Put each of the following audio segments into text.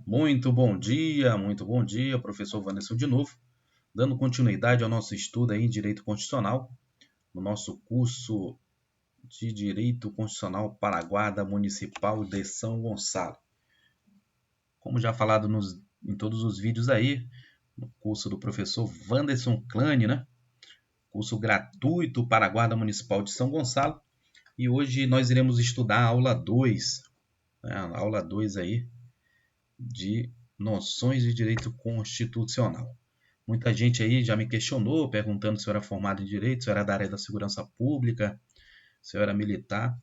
Muito bom dia, professor Wanderson de novo, dando continuidade ao nosso estudo aí em Direito Constitucional, no nosso curso de Direito Constitucional para a Guarda Municipal de São Gonçalo. Como já falado em todos os vídeos aí, no curso do professor Wanderson Klein, né? Curso gratuito para a Guarda Municipal de São Gonçalo. E hoje nós iremos estudar a aula 2, né? A aula 2 aí, de noções de direito constitucional. Muita gente aí já me questionou, perguntando se eu era formado em direito, se eu era da área da segurança pública, se eu era militar.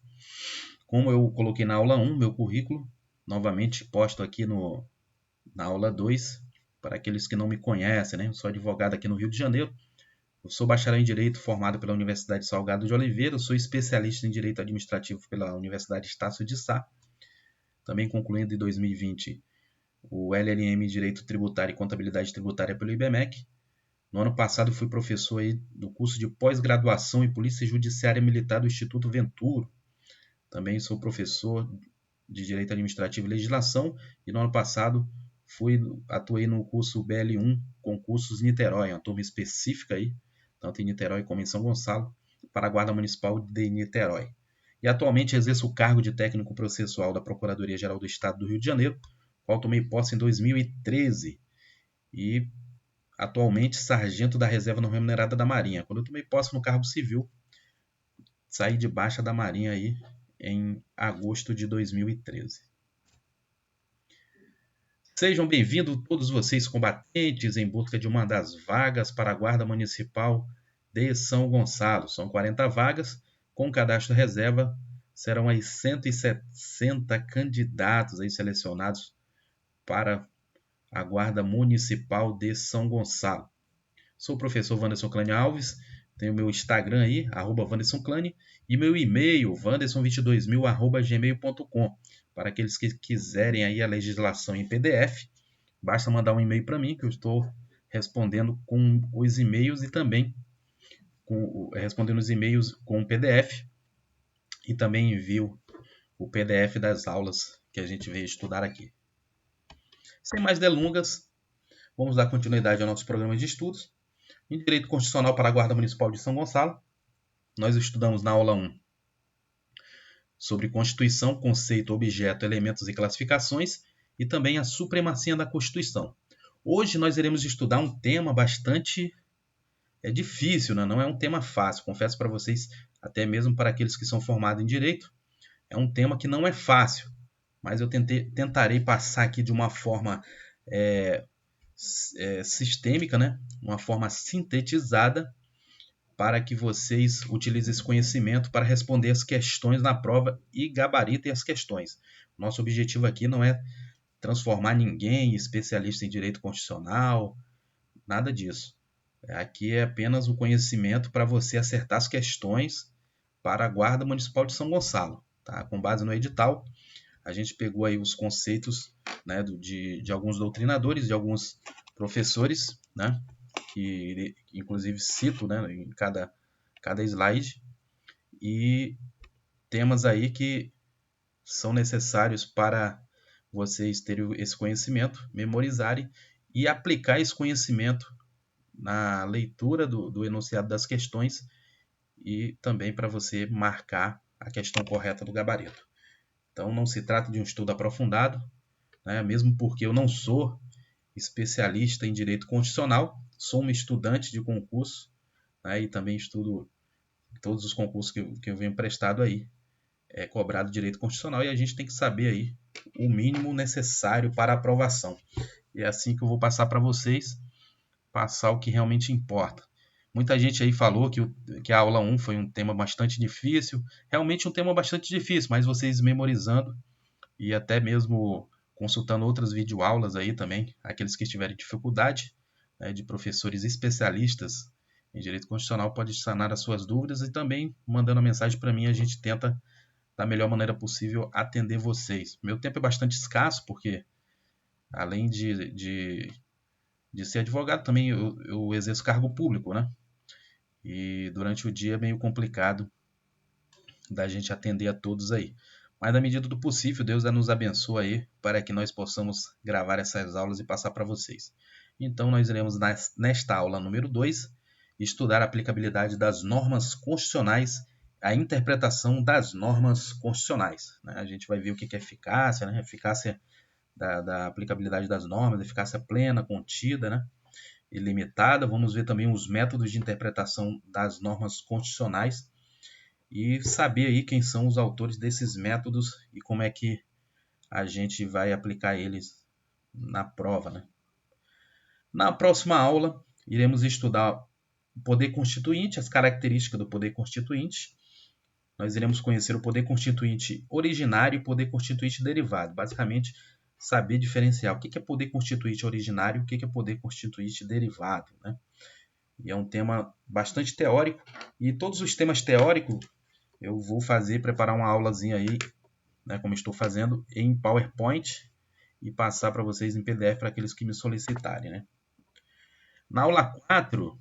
Como eu coloquei na aula 1, meu currículo, novamente posto aqui na aula 2, para aqueles que não me conhecem, né? Eu sou advogado aqui no Rio de Janeiro. Eu sou bacharel em Direito formado pela Universidade Salgado de Oliveira. Eu sou especialista em Direito Administrativo pela Universidade Estácio de Sá. Também concluindo em 2020 o LLM em Direito Tributário e Contabilidade Tributária pelo IBMEC. No ano passado fui professor aí do curso de pós-graduação em Polícia Judiciária Militar do Instituto Venturo. Também sou professor de Direito Administrativo e Legislação e no ano passado atuei no curso BL1 Concursos Niterói, uma turma específica aí, tanto em Niterói como em São Gonçalo, para a Guarda Municipal de Niterói. E atualmente exerço o cargo de técnico processual da Procuradoria-Geral do Estado do Rio de Janeiro, qual tomei posse em 2013 e atualmente sargento da Reserva Não Remunerada da Marinha. Quando eu tomei posse no cargo civil, saí de baixa da Marinha aí em agosto de 2013. Sejam bem-vindos todos vocês combatentes em busca de uma das vagas para a Guarda Municipal de São Gonçalo. São 40 vagas, com cadastro reserva serão aí 160 candidatos aí selecionados para a Guarda Municipal de São Gonçalo. Sou o professor Wanderson Klein Alves, tenho meu Instagram aí, @Wanderson Klein, e meu e-mail, wanderson22000@gmail.com. Para aqueles que quiserem aí a legislação em PDF, basta mandar um e-mail para mim, que eu estou respondendo com os e-mails e também respondendo os e-mails com o PDF, e também envio o PDF das aulas que a gente veio estudar aqui. Sem mais delongas, vamos dar continuidade ao nosso programa de estudos. Em Direito Constitucional para a Guarda Municipal de São Gonçalo, nós estudamos na aula 1 sobre Constituição, conceito, objeto, elementos e classificações, e também a supremacia da Constituição. Hoje nós iremos estudar um tema bastante difícil, né? Não é um tema fácil, confesso para vocês, até mesmo para aqueles que são formados em Direito, é um tema que não é fácil, mas eu tentarei passar aqui de uma forma sistêmica, né? Uma forma sintetizada, para que vocês utilizem esse conhecimento para responder as questões na prova e gabaritem as questões. Nosso objetivo aqui não é transformar ninguém em especialista em direito constitucional, nada disso. Aqui é apenas o conhecimento para você acertar as questões para a Guarda Municipal de São Gonçalo. Tá? Com base no edital, a gente pegou aí os conceitos, né, de alguns doutrinadores, de alguns professores, né, que inclusive cito, né, em cada slide, e temas aí que são necessários para vocês terem esse conhecimento, memorizarem e aplicar esse conhecimento na leitura do enunciado das questões e também para você marcar a questão correta do gabarito. Então não se trata de um estudo aprofundado, né, mesmo porque eu não sou especialista em direito constitucional, sou um estudante de concurso, né, e também estudo todos os concursos que eu venho prestado aí, é cobrado direito constitucional, e a gente tem que saber aí o mínimo necessário para a aprovação. E é assim que eu vou passar para vocês, passar o que realmente importa. Muita gente aí falou que a aula 1 foi um tema bastante difícil, realmente um tema bastante difícil, mas vocês memorizando e até mesmo consultando outras videoaulas aí também, aqueles que tiverem dificuldade, né, de professores especialistas em direito constitucional, pode sanar as suas dúvidas, e também mandando a mensagem para mim, a gente tenta da melhor maneira possível atender vocês. Meu tempo é bastante escasso, porque além de ser advogado, também eu exerço cargo público, né? E durante o dia é meio complicado da gente atender a todos aí. Mas na medida do possível, Deus nos abençoe aí para que nós possamos gravar essas aulas e passar para vocês. Então nós iremos nesta aula número 2 estudar a aplicabilidade das normas constitucionais, a interpretação das normas constitucionais. A gente vai ver o que é eficácia, eficácia da aplicabilidade das normas, eficácia plena, contida, ilimitada. Vamos ver também os métodos de interpretação das normas constitucionais e saber aí quem são os autores desses métodos e como é que a gente vai aplicar eles na prova. Na próxima aula, iremos estudar o poder constituinte, as características do poder constituinte. Nós iremos conhecer o poder constituinte originário e o poder constituinte derivado. Basicamente, saber diferenciar o que é poder constituinte originário e o que é poder constituinte derivado. E é um tema bastante teórico. E todos os temas teóricos eu vou preparar uma aulazinha aí, como estou fazendo, em PowerPoint e passar para vocês em PDF para aqueles que me solicitarem. Na aula 4,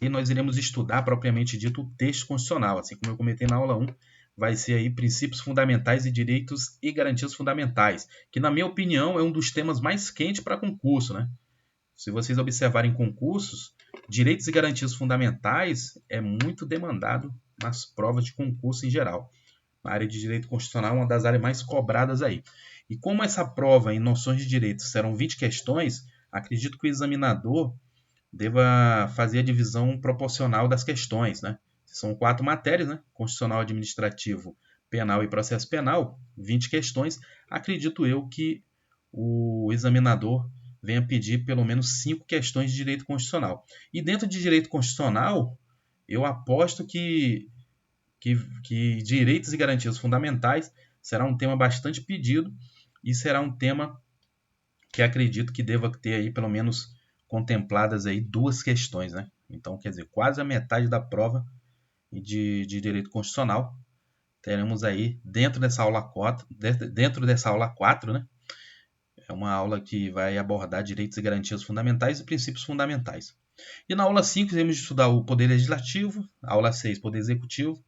aí nós iremos estudar propriamente dito o texto constitucional. Assim como eu comentei na aula 1, vai ser aí princípios fundamentais e direitos e garantias fundamentais, que na minha opinião é um dos temas mais quentes para concurso. Se vocês observarem concursos, direitos e garantias fundamentais é muito demandado nas provas de concurso em geral. A área de direito constitucional é uma das áreas mais cobradas aí. E como essa prova em noções de direitos serão 20 questões, acredito que o examinador deva fazer a divisão proporcional das questões. São 4 matérias, constitucional, administrativo, penal e processo penal, 20 questões. Acredito eu que o examinador venha pedir pelo menos 5 questões de direito constitucional. E dentro de direito constitucional, eu aposto que direitos e garantias fundamentais será um tema bastante pedido e será um tema que acredito que deva ter aí pelo menos contempladas aí 2 questões. Então, quer dizer, quase a metade da prova de direito constitucional teremos aí dentro dessa aula 4. É uma aula que vai abordar direitos e garantias fundamentais e princípios fundamentais. E na aula 5, iremos estudar o Poder Legislativo, aula 6, Poder Executivo,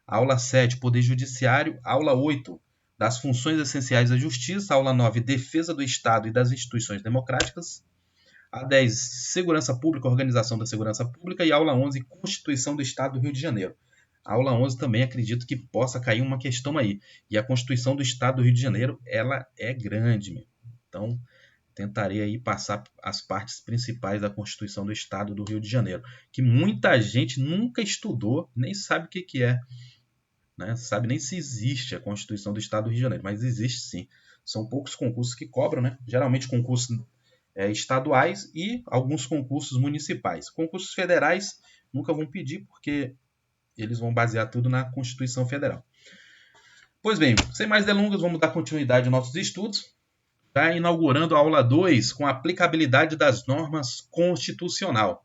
aula 7, Poder Judiciário, aula 8, das funções essenciais da Justiça, aula 9, Defesa do Estado e das instituições democráticas, a 10, Segurança Pública, Organização da Segurança Pública e aula 11, Constituição do Estado do Rio de Janeiro. A aula 11 também acredito que possa cair uma questão aí. E a Constituição do Estado do Rio de Janeiro, ela é grande. Então, tentarei aí passar as partes principais da Constituição do Estado do Rio de Janeiro, que muita gente nunca estudou, nem sabe o que é. Sabe nem se existe a Constituição do Estado do Rio de Janeiro, mas existe sim. São poucos concursos que cobram, geralmente concursos estaduais e alguns concursos municipais. Concursos federais nunca vão pedir, porque eles vão basear tudo na Constituição Federal. Pois bem, sem mais delongas, vamos dar continuidade aos nossos estudos. Está inaugurando a aula 2 com a aplicabilidade das normas constitucional.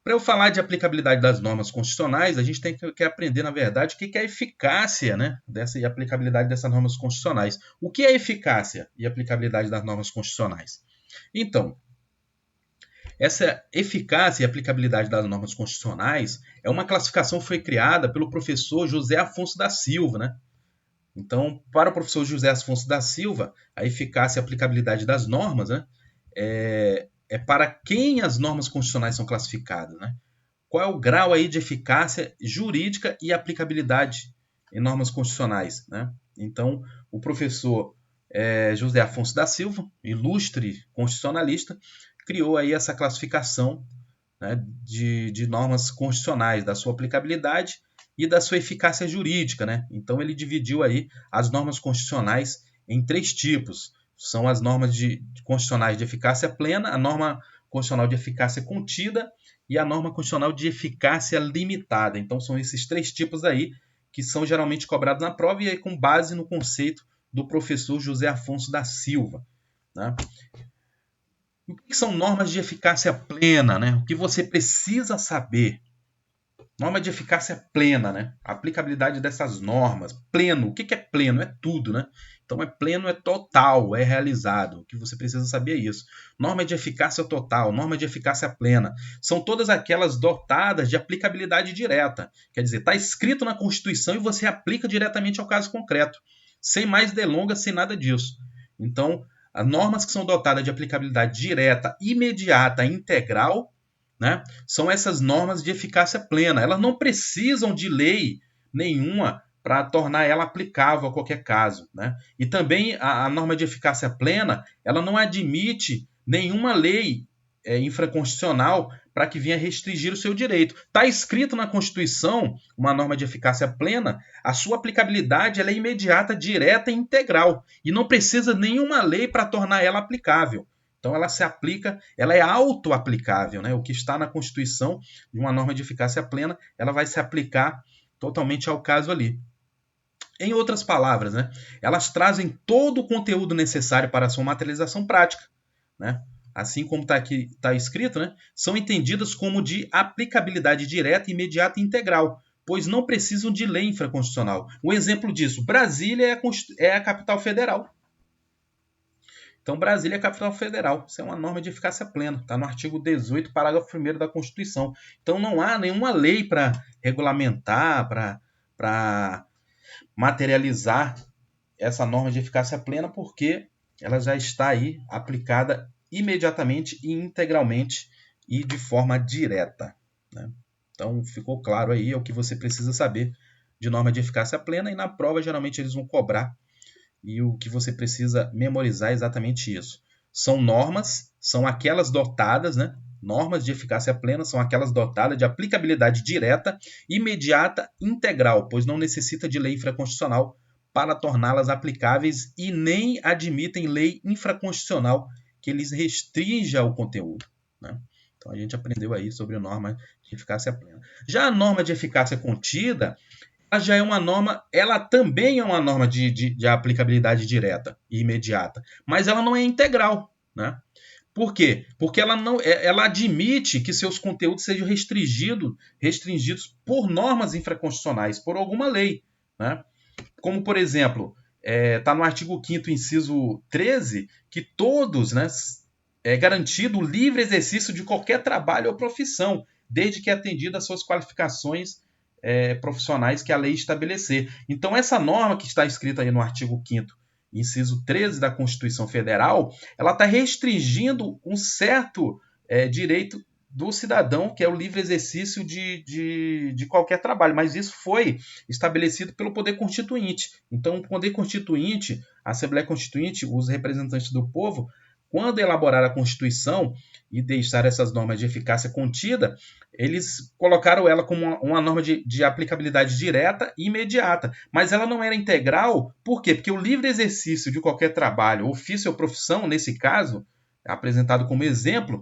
Para eu falar de aplicabilidade das normas constitucionais, a gente tem que aprender, na verdade, o que é a eficácia dessa e aplicabilidade dessas normas constitucionais. O que é eficácia e aplicabilidade das normas constitucionais? Então, essa eficácia e aplicabilidade das normas constitucionais é uma classificação que foi criada pelo professor José Afonso da Silva. Então, para o professor José Afonso da Silva, a eficácia e aplicabilidade das normas é para quem as normas constitucionais são classificadas. Qual é o grau aí de eficácia jurídica e aplicabilidade em normas constitucionais. Então, o professor José Afonso da Silva, ilustre constitucionalista, criou aí essa classificação de normas constitucionais, da sua aplicabilidade e da sua eficácia jurídica. Então, ele dividiu aí as normas constitucionais em 3 tipos. São as normas constitucionais de eficácia plena, a norma constitucional de eficácia contida e a norma constitucional de eficácia limitada. Então, são esses 3 tipos aí que são geralmente cobrados na prova e aí com base no conceito do professor José Afonso da Silva. O que são normas de eficácia plena? O que você precisa saber? Norma de eficácia plena, a aplicabilidade dessas normas. Pleno, o que é pleno? É tudo, Então, é pleno, é total, é realizado. O que você precisa saber é isso. Norma de eficácia total, norma de eficácia plena. São todas aquelas dotadas de aplicabilidade direta. Quer dizer, está escrito na Constituição e você aplica diretamente ao caso concreto. Sem mais delongas, sem nada disso. Então, as normas que são dotadas de aplicabilidade direta, imediata, integral, né, são essas normas de eficácia plena. Elas não precisam de lei nenhuma para tornar ela aplicável a qualquer caso, né? E também a norma de eficácia plena, ela não admite nenhuma lei infraconstitucional para que venha restringir o seu direito. Está escrito na Constituição uma norma de eficácia plena, a sua aplicabilidade ela é imediata, direta e integral, e não precisa nenhuma lei para tornar ela aplicável. Então ela se aplica, ela é auto-aplicável, né? O que está na Constituição de uma norma de eficácia plena, ela vai se aplicar totalmente ao caso ali. Em outras palavras, né, elas trazem todo o conteúdo necessário para a sua materialização prática, né? Assim como está aqui, está escrito, né, são entendidas como de aplicabilidade direta, imediata e integral, pois não precisam de lei infraconstitucional. Um exemplo disso, Brasília é a capital federal. Então, Brasília é a capital federal. Isso é uma norma de eficácia plena. Está no artigo 18, parágrafo 1º da Constituição. Então, não há nenhuma lei para regulamentar, para materializar essa norma de eficácia plena, porque ela já está aí aplicada imediatamente e integralmente e de forma direta, né? Então, ficou claro aí o que você precisa saber de norma de eficácia plena, e na prova, geralmente, eles vão cobrar, e o que você precisa memorizar é exatamente isso. São normas, são aquelas dotadas, né? Normas de eficácia plena são aquelas dotadas de aplicabilidade direta, imediata, integral, pois não necessita de lei infraconstitucional para torná-las aplicáveis e nem admitem lei infraconstitucional que lhes restrinja o conteúdo, né? Então a gente aprendeu aí sobre a norma de eficácia plena. Já a norma de eficácia contida, ela já é uma norma, ela também é uma norma de aplicabilidade direta e imediata, mas ela não é integral, né? Por quê? Porque ela admite que seus conteúdos sejam restringidos por normas infraconstitucionais, por alguma lei, né? Como, por exemplo, está no artigo 5º, inciso 13, que todos, né, é garantido o livre exercício de qualquer trabalho ou profissão, desde que atendida às suas qualificações profissionais que a lei estabelecer. Então, essa norma que está escrita aí no artigo 5º, inciso 13 da Constituição Federal, ela está restringindo um certo direito do cidadão, que é o livre exercício de qualquer trabalho. Mas isso foi estabelecido pelo Poder Constituinte. Então, o Poder Constituinte, a Assembleia Constituinte, os representantes do povo, quando elaborar a Constituição e deixar essas normas de eficácia contida, eles colocaram ela como uma norma de aplicabilidade direta e imediata. Mas ela não era integral, por quê? Porque o livre exercício de qualquer trabalho, ofício ou profissão, nesse caso, apresentado como exemplo,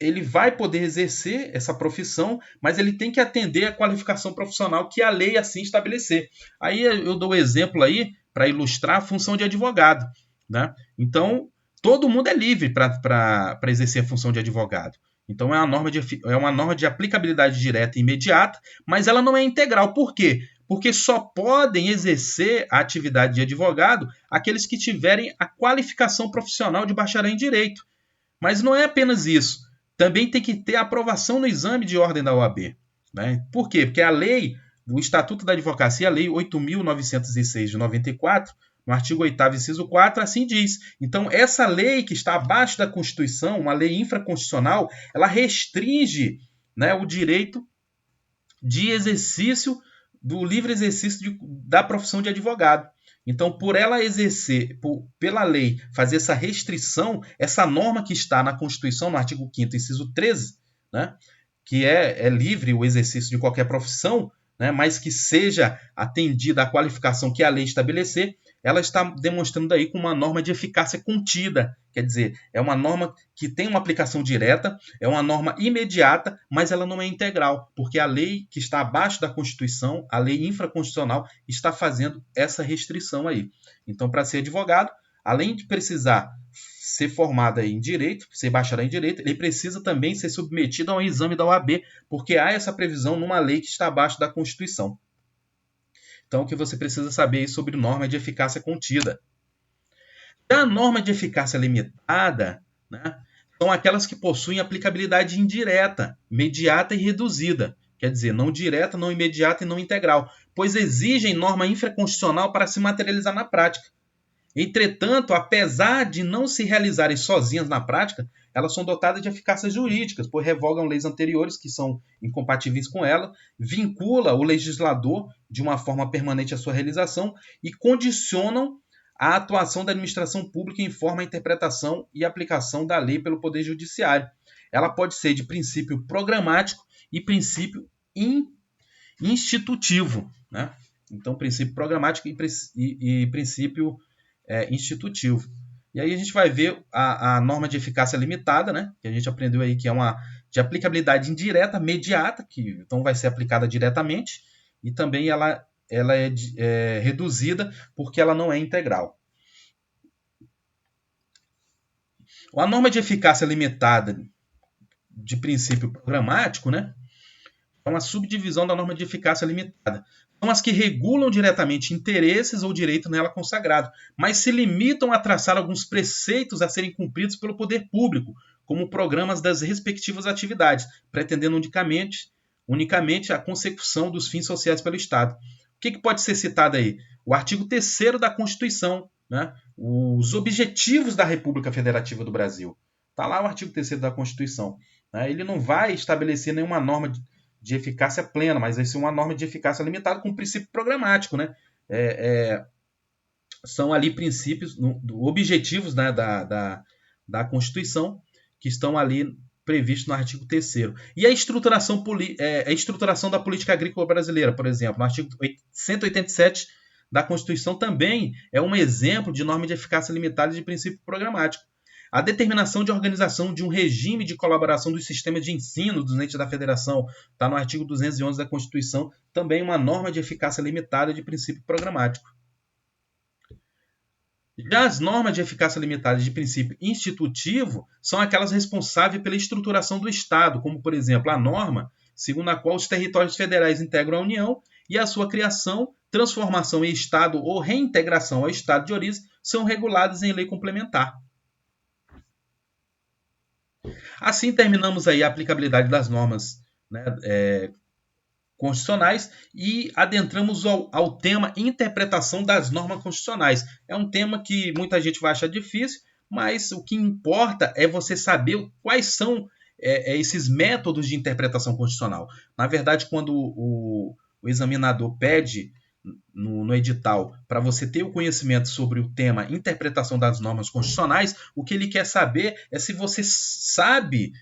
ele vai poder exercer essa profissão, mas ele tem que atender à qualificação profissional que a lei assim estabelecer. Aí eu dou o exemplo aí para ilustrar a função de advogado, né? Então, todo mundo é livre para exercer a função de advogado. Então, é uma norma de aplicabilidade direta e imediata, mas ela não é integral. Por quê? Porque só podem exercer a atividade de advogado aqueles que tiverem a qualificação profissional de bacharel em direito. Mas não é apenas isso. Também tem que ter a aprovação no exame de ordem da OAB, né? Por quê? Porque a lei, o Estatuto da Advocacia, a Lei 8.906 de 94, no artigo 8º, inciso 4, assim diz. Então, essa lei que está abaixo da Constituição, uma lei infraconstitucional, ela restringe, né, o direito de exercício, do livre exercício da profissão de advogado. Então, por ela exercer, pela lei, fazer essa restrição, essa norma que está na Constituição, no artigo 5º, inciso 13, né, que é livre o exercício de qualquer profissão, né, mas que seja atendida à qualificação que a lei estabelecer, ela está demonstrando aí com uma norma de eficácia contida. Quer dizer, é uma norma que tem uma aplicação direta, é uma norma imediata, mas ela não é integral, porque a lei que está abaixo da Constituição, a lei infraconstitucional, está fazendo essa restrição aí. Então, para ser advogado, além de precisar ser formado em direito, ser bacharel em direito, ele precisa também ser submetido a um exame da OAB, porque há essa previsão numa lei que está abaixo da Constituição. Então, o que você precisa saber é sobre norma de eficácia contida. Já a norma de eficácia limitada, né, são aquelas que possuem aplicabilidade indireta, imediata e reduzida. Quer dizer, não direta, não imediata e não integral, pois exigem norma infraconstitucional para se materializar na prática. Entretanto, apesar de não se realizarem sozinhas na prática, elas são dotadas de eficácias jurídicas, pois revogam leis anteriores que são incompatíveis com ela, vincula o legislador de uma forma permanente à sua realização e condicionam a atuação da administração pública em forma à interpretação e aplicação da lei pelo Poder Judiciário. Ela pode ser de princípio programático e princípio institutivo, né? Então, princípio programático e princípio institutivo. E aí a gente vai ver a norma de eficácia limitada, né? Que a gente aprendeu aí que é uma de aplicabilidade indireta, mediata, que então vai ser aplicada diretamente, e também ela é reduzida porque ela não é integral. A norma de eficácia limitada de princípio programático, né? É uma subdivisão da norma de eficácia limitada. São as que regulam diretamente interesses ou direito nela consagrado, mas se limitam a traçar alguns preceitos a serem cumpridos pelo poder público, como programas das respectivas atividades, pretendendo unicamente a consecução dos fins sociais pelo Estado. O que pode ser citado aí? O artigo 3º da Constituição, né? Os objetivos da República Federativa do Brasil. Está lá o artigo 3º da Constituição. Né? Ele não vai estabelecer nenhuma norma de eficácia plena, mas vai ser uma norma de eficácia limitada com princípio programático, né? São ali princípios, objetivos, né, da Constituição que estão ali previstos no artigo 3º. E a estruturação da política agrícola brasileira, por exemplo, no artigo 187 da Constituição também é um exemplo de norma de eficácia limitada de princípio programático. A determinação de organização de um regime de colaboração dos sistemas de ensino dos entes da Federação está no artigo 211 da Constituição, também uma norma de eficácia limitada de princípio programático. Já as normas de eficácia limitada de princípio institutivo são aquelas responsáveis pela estruturação do Estado, como, por exemplo, a norma segundo a qual os territórios federais integram a União e a sua criação, transformação em Estado ou reintegração ao Estado de origem são reguladas em lei complementar. Assim terminamos aí a aplicabilidade das normas, né, constitucionais e adentramos ao tema interpretação das normas constitucionais. É um tema que muita gente vai achar difícil, mas o que importa é você saber quais são esses métodos de interpretação constitucional. Na verdade, quando o examinador pede no edital para você ter o conhecimento sobre o tema interpretação das normas constitucionais, o que ele quer saber é se você sabe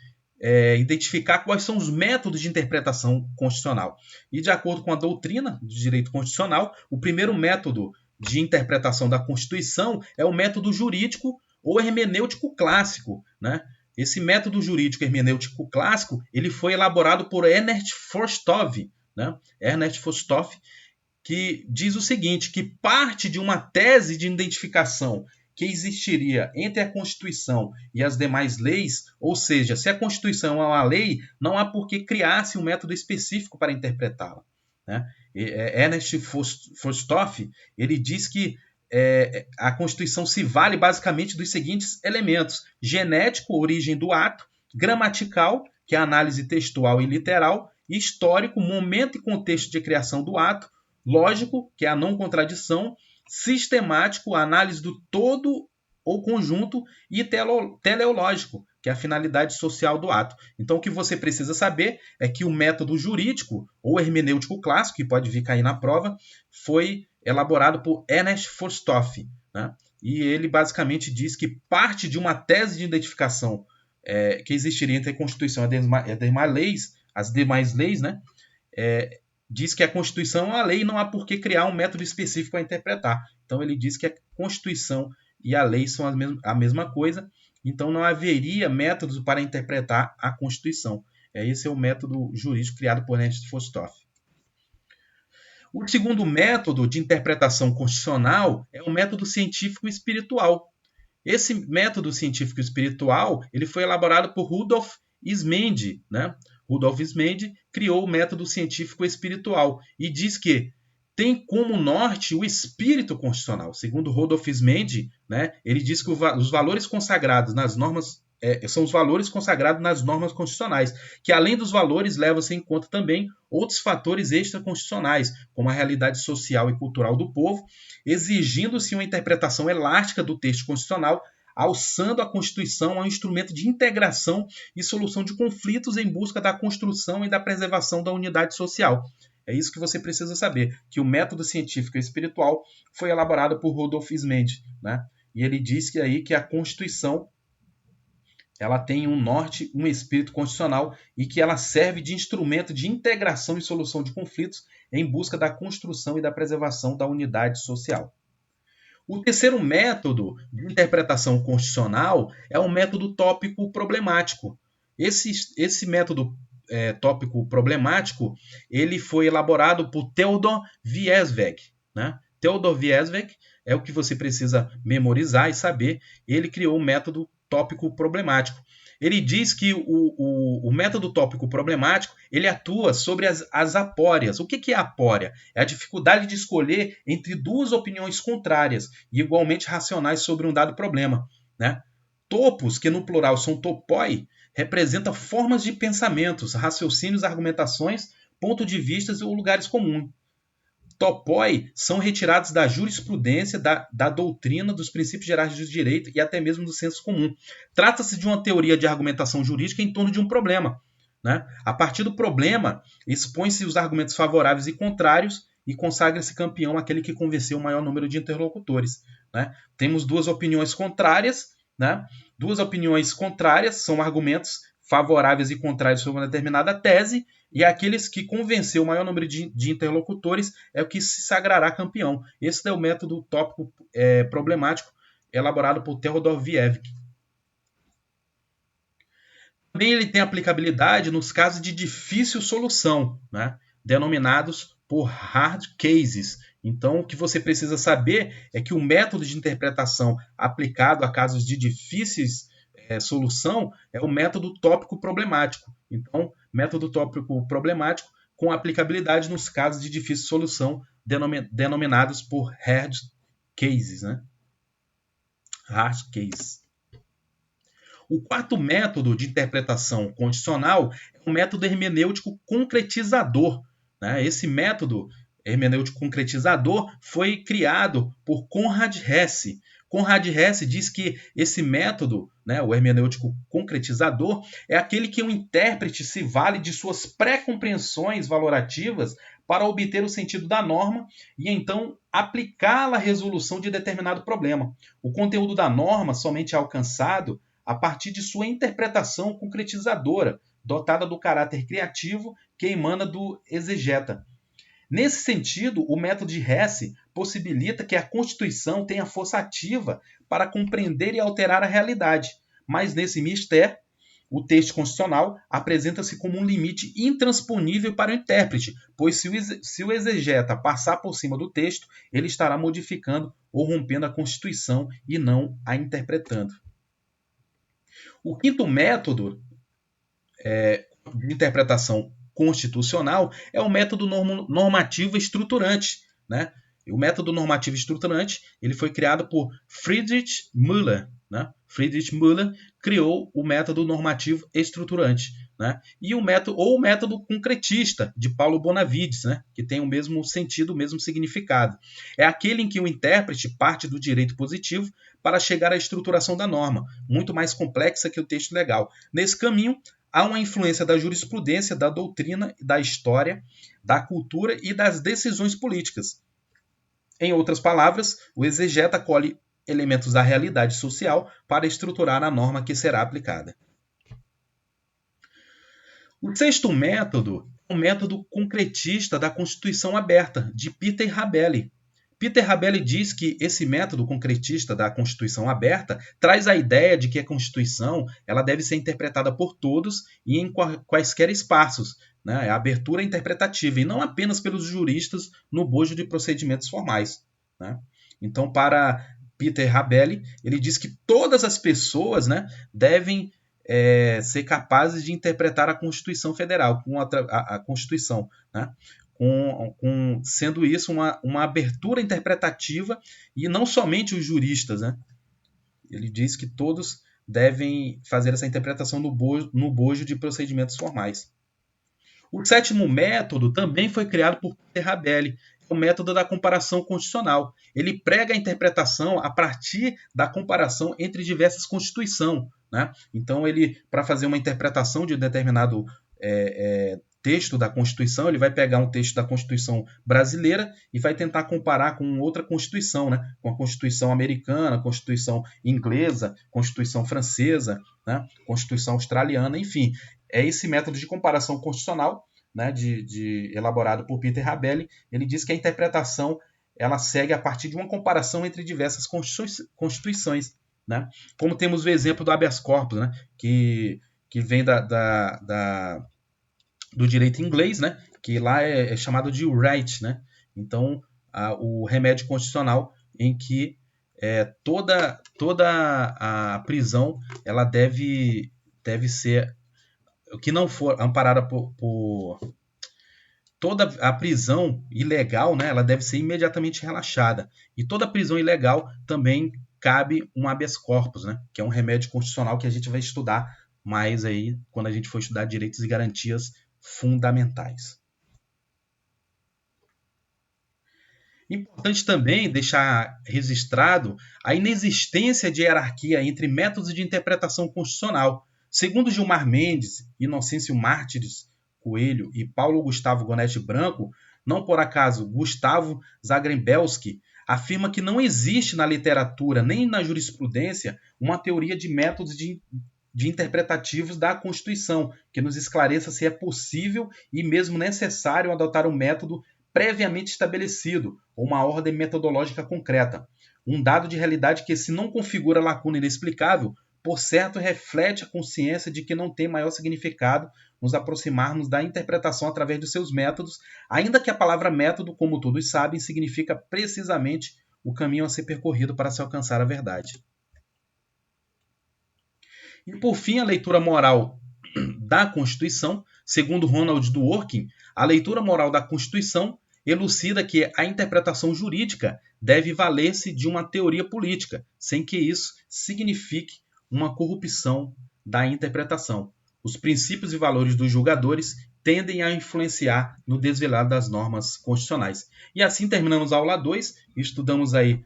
identificar quais são os métodos de interpretação constitucional. E de acordo com a doutrina de direito constitucional, o primeiro método de interpretação da Constituição é o método jurídico ou hermenêutico clássico, né? Esse método jurídico hermenêutico clássico ele foi elaborado por Ernest Forstov, né? Ernest Forstov, que diz o seguinte, que parte de uma tese de identificação que existiria entre a Constituição e as demais leis, ou seja, se a Constituição é uma lei, não há por que criar-se um método específico para interpretá-la. Né? Ernest Forstov, ele diz que a Constituição se vale basicamente dos seguintes elementos: genético, origem do ato; gramatical, que é a análise textual e literal; histórico, momento e contexto de criação do ato; lógico, que é a não contradição; sistemático, a análise do todo ou conjunto; e teleológico, que é a finalidade social do ato. Então, o que você precisa saber é que o método jurídico, ou hermenêutico clássico, que pode vir cair na prova, foi elaborado por Ernest Forstov, né? E ele basicamente diz que parte de uma tese de identificação que existiria entre a Constituição e as demais leis, né? Diz que a Constituição é uma lei e não há por que criar um método específico para interpretar. Então, ele diz que a Constituição e a lei são a mesma coisa, então não haveria métodos para interpretar a Constituição. Esse é o método jurídico criado por Ernest Forstov. O segundo método de interpretação constitucional é o método científico espiritual. Esse método científico espiritual ele foi elaborado por Rudolf Ismende, né? Rudolf Ismende criou o método científico espiritual e diz que tem como norte o espírito constitucional. Segundo Rodolphe Ismendi, né, ele diz que os valores consagrados nas normas são os valores consagrados nas normas constitucionais, que além dos valores levam-se em conta também outros fatores extraconstitucionais, como a realidade social e cultural do povo, exigindo-se uma interpretação elástica do texto constitucional, alçando a Constituição a um instrumento de integração e solução de conflitos em busca da construção e da preservação da unidade social. É isso que você precisa saber, que o método científico e espiritual foi elaborado por Rodolphe Ismendi, né? E ele diz que aí que a Constituição ela tem um norte, um espírito constitucional e que ela serve de instrumento de integração e solução de conflitos em busca da construção e da preservação da unidade social. O terceiro método de interpretação constitucional é o método tópico problemático. Esse método tópico problemático ele foi elaborado por Theodor Wiesweg. Né? Theodor Wiesweg é o que você precisa memorizar e saber. Ele criou o método tópico problemático. Ele diz que o método tópico problemático ele atua sobre as apórias. O que é apória? É a dificuldade de escolher entre duas opiniões contrárias e igualmente racionais sobre um dado problema. Né? Topos, que no plural são topoi, representa formas de pensamentos, raciocínios, argumentações, pontos de vista ou lugares comuns. Topoi são retirados da jurisprudência, da doutrina, dos princípios gerais do direito e até mesmo do senso comum. Trata-se de uma teoria de argumentação jurídica em torno de um problema. Né? A partir do problema, expõe-se os argumentos favoráveis e contrários e consagra-se campeão aquele que convenceu o maior número de interlocutores. Né? Temos duas opiniões contrárias. Né? Duas opiniões contrárias são argumentos favoráveis e contrários sobre uma determinada tese, e aqueles que convenceu o maior número de interlocutores é o que se sagrará campeão. Esse é o método tópico problemático elaborado por Theodor Wiesweg. Também ele tem aplicabilidade nos casos de difícil solução, né? Denominados por hard cases. Então, o que você precisa saber é que o método de interpretação aplicado a casos de difíceis solução é o método tópico problemático. Então, método tópico problemático com aplicabilidade nos casos de difícil solução denominados por hard cases. Né? Hard cases. O quarto método de interpretação condicional é o método hermenêutico concretizador. Né? Esse método hermenêutico concretizador foi criado por Konrad Hesse. Konrad Hesse diz que esse método, né, o hermenêutico concretizador, é aquele que o intérprete se vale de suas pré-compreensões valorativas para obter o sentido da norma e então aplicá-la à resolução de determinado problema. O conteúdo da norma somente é alcançado a partir de sua interpretação concretizadora, dotada do caráter criativo que emana do exegeta. Nesse sentido, o método de Hesse possibilita que a Constituição tenha força ativa para compreender e alterar a realidade, mas nesse mistério, o texto constitucional apresenta-se como um limite intransponível para o intérprete, pois se o exegeta passar por cima do texto, ele estará modificando ou rompendo a Constituição e não a interpretando. O quinto método de interpretação constitucional é o método normativo estruturante. Né? O método normativo estruturante ele foi criado por Friedrich Müller. Né? Friedrich Müller criou o método normativo estruturante. Né? E o método concretista de Paulo Bonavides, né? Que tem o mesmo sentido, o mesmo significado. É aquele em que o intérprete parte do direito positivo para chegar à estruturação da norma, muito mais complexa que o texto legal. Nesse caminho, há uma influência da jurisprudência, da doutrina, da história, da cultura e das decisões políticas. Em outras palavras, o exegeta colhe elementos da realidade social para estruturar a norma que será aplicada. O sexto método é o método concretista da Constituição aberta, de Peter Habeli. Peter Habeli diz que esse método concretista da Constituição aberta traz a ideia de que a Constituição ela deve ser interpretada por todos e em quaisquer espaços, né? É a abertura interpretativa, e não apenas pelos juristas no bojo de procedimentos formais. Né? Então, para Peter Habeli, ele diz que todas as pessoas, né, devem ser capazes de interpretar a Constituição Federal, a Constituição, né? sendo isso uma abertura interpretativa, e não somente os juristas, né? Ele diz que todos devem fazer essa interpretação no bojo de procedimentos formais. O sétimo método também foi criado por Peter Rabelais, o método da comparação constitucional. Ele prega a interpretação a partir da comparação entre diversas constituições, né? Então, para fazer uma interpretação de determinado texto da Constituição, ele vai pegar um texto da Constituição brasileira e vai tentar comparar com outra Constituição, né? Com a Constituição americana, Constituição inglesa, Constituição francesa, né? Constituição australiana, enfim. É esse método de comparação constitucional, né, elaborado por Peter Rabelais. Ele diz que a interpretação ela segue a partir de uma comparação entre diversas constituições, né? Como temos o exemplo do habeas corpus, né, que vem do direito inglês, né, que lá é chamado de right, né? Então, o remédio constitucional em que toda a prisão ela deve ser, que não for amparada por toda a prisão ilegal, né, ela deve ser imediatamente relaxada. E toda prisão ilegal também cabe um habeas corpus, né, que é um remédio constitucional que a gente vai estudar mais aí quando a gente for estudar direitos e garantias fundamentais. Importante também deixar registrado a inexistência de hierarquia entre métodos de interpretação constitucional. Segundo Gilmar Mendes, Inocêncio Mártires Coelho e Paulo Gustavo Gonetti Branco, não por acaso Gustavo Zagrebelski afirma que não existe na literatura nem na jurisprudência uma teoria de métodos de interpretativos da Constituição que nos esclareça se é possível e mesmo necessário adotar um método previamente estabelecido ou uma ordem metodológica concreta. Um dado de realidade que, se não configura lacuna inexplicável, por certo reflete a consciência de que não tem maior significado nos aproximarmos da interpretação através de seus métodos, ainda que a palavra método, como todos sabem, significa precisamente o caminho a ser percorrido para se alcançar a verdade. E, por fim, a leitura moral da Constituição. Segundo Ronald Dworkin, a leitura moral da Constituição elucida que a interpretação jurídica deve valer-se de uma teoria política, sem que isso signifique uma corrupção da interpretação. Os princípios e valores dos julgadores tendem a influenciar no desvelar das normas constitucionais. E assim terminamos a aula 2, estudamos aí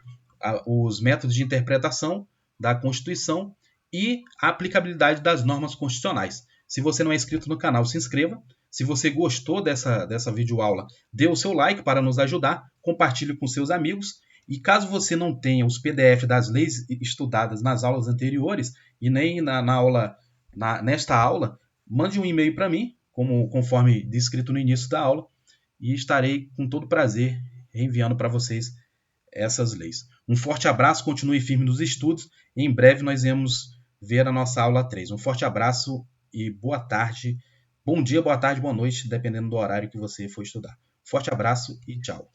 os métodos de interpretação da Constituição e a aplicabilidade das normas constitucionais. Se você não é inscrito no canal, se inscreva. Se você gostou dessa videoaula, dê o seu like para nos ajudar, compartilhe com seus amigos. E caso você não tenha os PDF das leis estudadas nas aulas anteriores e nem nesta aula, mande um e-mail para mim, conforme descrito no início da aula, e estarei com todo prazer enviando para vocês essas leis. Um forte abraço, continue firme nos estudos. E em breve nós iremos ver a nossa aula 3. Um forte abraço e boa tarde. Bom dia, boa tarde, boa noite, dependendo do horário que você for estudar. Forte abraço e tchau.